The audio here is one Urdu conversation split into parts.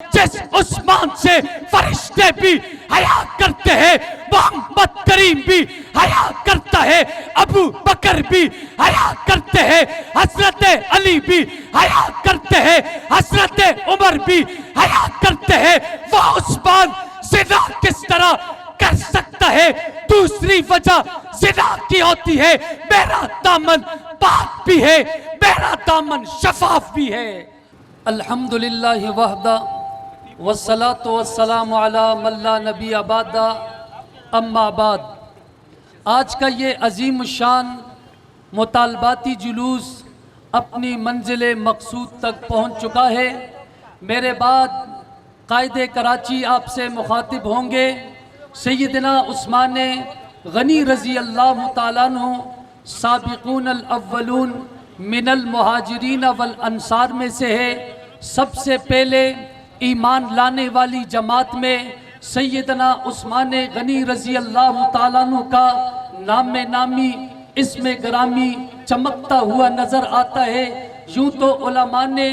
جس عثمان سے فرشتے بھی حیا کرتے ہیں، محمد کریم بھی حیا کرتا ہے، ابو بکر بھی حیا کرتے ہیں، حضرت علی بھی حیا کرتے ہیں، حضرت عمر بھی حیا کرتے ہیں، وہ عثمان زنا کس طرح کر سکتا ہے؟ دوسری وجہ زنا کی ہوتی ہے میرا دامن پاک بھی ہے، میرا دامن شفاف بھی ہے۔ الحمدللہ وحدہ والصلاة والسلام علی من لا نبی بعد، اما بعد۔ آج کا یہ عظیم الشان مطالباتی جلوس اپنی منزل مقصود تک پہنچ چکا ہے۔ میرے بعد قائد کراچی آپ سے مخاطب ہوں گے۔ سیدنا عثمان غنی رضی اللہ تعالیٰ عنہ سابقون الاولون من المہاجرین والانصار میں سے ہے۔ سب سے پہلے ایمان لانے والی جماعت میں سیدنا عثمان غنی رضی اللہ تعالیٰ عنہ کا نام نامی اسم گرامی چمکتا ہوا نظر آتا ہے۔ یوں تو علماء نے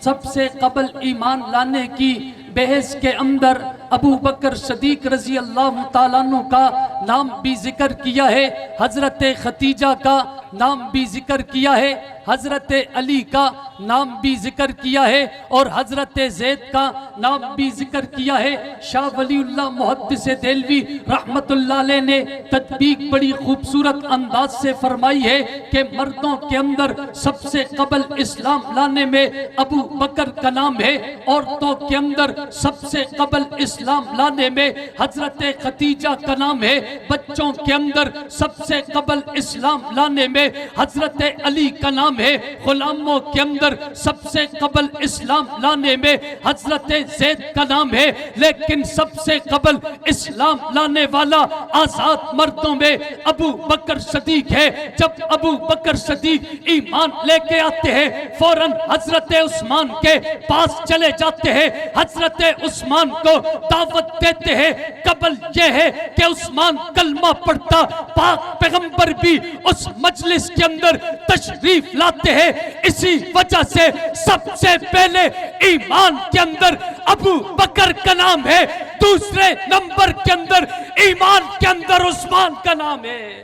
سب سے قبل ایمان لانے کی بحث کے اندر ابو بکر صدیق رضی اللہ تعالیٰ عنہ کا نام بھی ذکر کیا ہے، حضرت خدیجہ کا نام بھی ذکر کیا ہے، حضرت علی کا نام بھی ذکر کیا ہے، اور حضرت زید کا نام بھی ذکر کیا ہے۔ شاہ ولی اللہ محدث دہلوی رحمت اللہ علیہ نے تطبیق بڑی خوبصورت انداز سے فرمائی ہے کہ مردوں کے اندر سب سے قبل اسلام لانے میں ابو بکر کا نام ہے، عورتوں کے اندر سب سے قبل اسلام لانے میں حضرت خدیجہ کا نام ہے، بچوں کے اندر سب سے قبل اسلام لانے میں حضرت علی کا نام ہے، غلاموں کے اندر سب سے قبل اسلام لانے میں حضرت زید کا نام ہے، لیکن سب سے قبل اسلام لانے والا آزاد مردوں میں ابو بکر صدیق ہے۔ جب ابو بکر صدیق ایمان لے کے آتے ہیں فوراً حضرت عثمان کے پاس چلے جاتے ہیں، حضرت عثمان کو دعوت دیتے ہیں۔ قبل یہ ہے کہ عثمان کلمہ پڑھتا، پاک پیغمبر بھی اس مجلس کے اندر تشریف لاتے ہیں۔ اسی وجہ سے سب سے پہلے ایمان کے اندر ابو بکر کا نام ہے، دوسرے نمبر کے اندر ایمان کے اندر عثمان کا نام ہے۔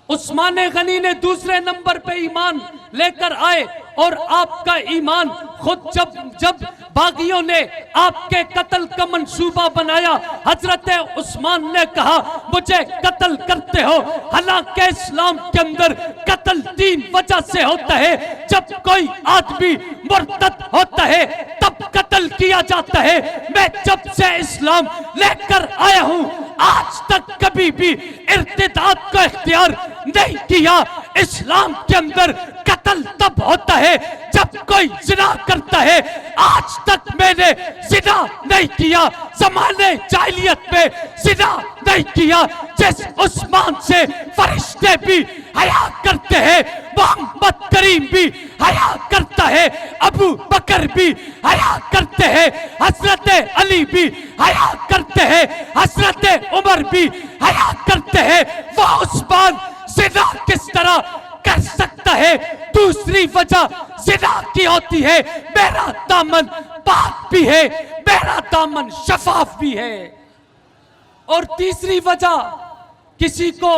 عثمان غنی نے دوسرے نمبر پہ ایمان لے کر آئے، اور آپ کا ایمان خود جب باغیوں نے آپ کے قتل کا منصوبہ بنایا، حضرت عثمان نے کہا مجھے قتل کرتے ہو، حالانکہ اسلام کے اندر قتل تین وجہ سے ہوتا ہے۔ جب کوئی آدمی مرتد ہوتا ہے تب قتل کیا جاتا ہے۔ میں جب سے اسلام لے کر آیا ہوں آج تک کبھی بھی ارتداد کو اختیار نہیں کیا۔ اسلام کے اندر قتل تب ہوتا ہے جب کوئی زنا کرتا ہے۔ آج تک میں نے زنا نہیں کیا، زمانے جاہلیت میں زنا نہیں کیا۔ جس عثمان سے فرشتے بھی حیا کرتے ہیں، محمد کریم بھی حیا کرتا ہے، ابو بکر بھی حیا کرتے ہیں، حضرت علی بھی حیا کرتے ہیں، حضرت عمر بھی حیا کرتے ہیں، وہ عثمان زنا کس طرح کر سکتا ہے؟ دوسری وجہ زنا کی ہوتی ہے میرا دامن پاک بھی ہے، میرا دامن شفاف بھی ہے۔ اور تیسری وجہ، کسی کو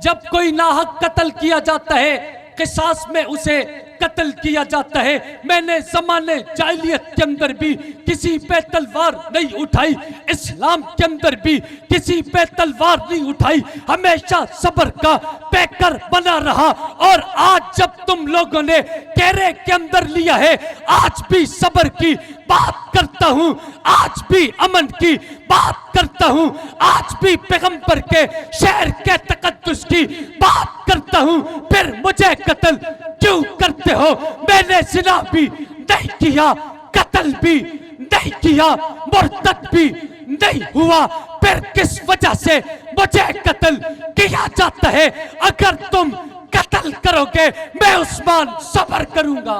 جب کوئی ناحق قتل کیا جاتا ہے قصاص میں اسے قتل کیا جاتا ہے۔ میں نے زمانے جاہلیت کے اندر بھی کسی پہ تلوار نہیں اٹھائی، اسلام کے اندر بھی کسی پہ تلوار نہیں اٹھائی، ہمیشہ صبر کا پیکر بنا رہا۔ اور آج جب تم لوگوں نے کیرے کے اندر لیا ہے، آج بھی صبر کی بات کرتا ہوں، آج بھی امن کی بات کرتا ہوں، آج بھی پیغمبر کے شہر کے تقدس کی بات کرتا ہوں۔ پھر مجھے قتل کیوں کرتے ہو؟ میں نے زنا بھی نہیں کیا، قتل بھی نہیں کیا، مرتد بھی نہیں ہوا، پھر کس وجہ سے مجھے قتل کیا جاتا ہے؟ اگر تم قتل کرو گے میں عثمان صبر کروں گا۔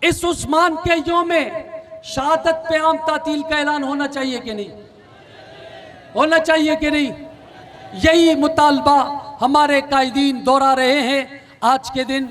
اس عثمان کے یوم شہادت پہ عام تعطیل کا اعلان ہونا چاہیے کہ نہیں؟ ہونا چاہیے کہ نہیں؟ یہی مطالبہ ہمارے قائدین دہرا رہے ہیں آج کے دن۔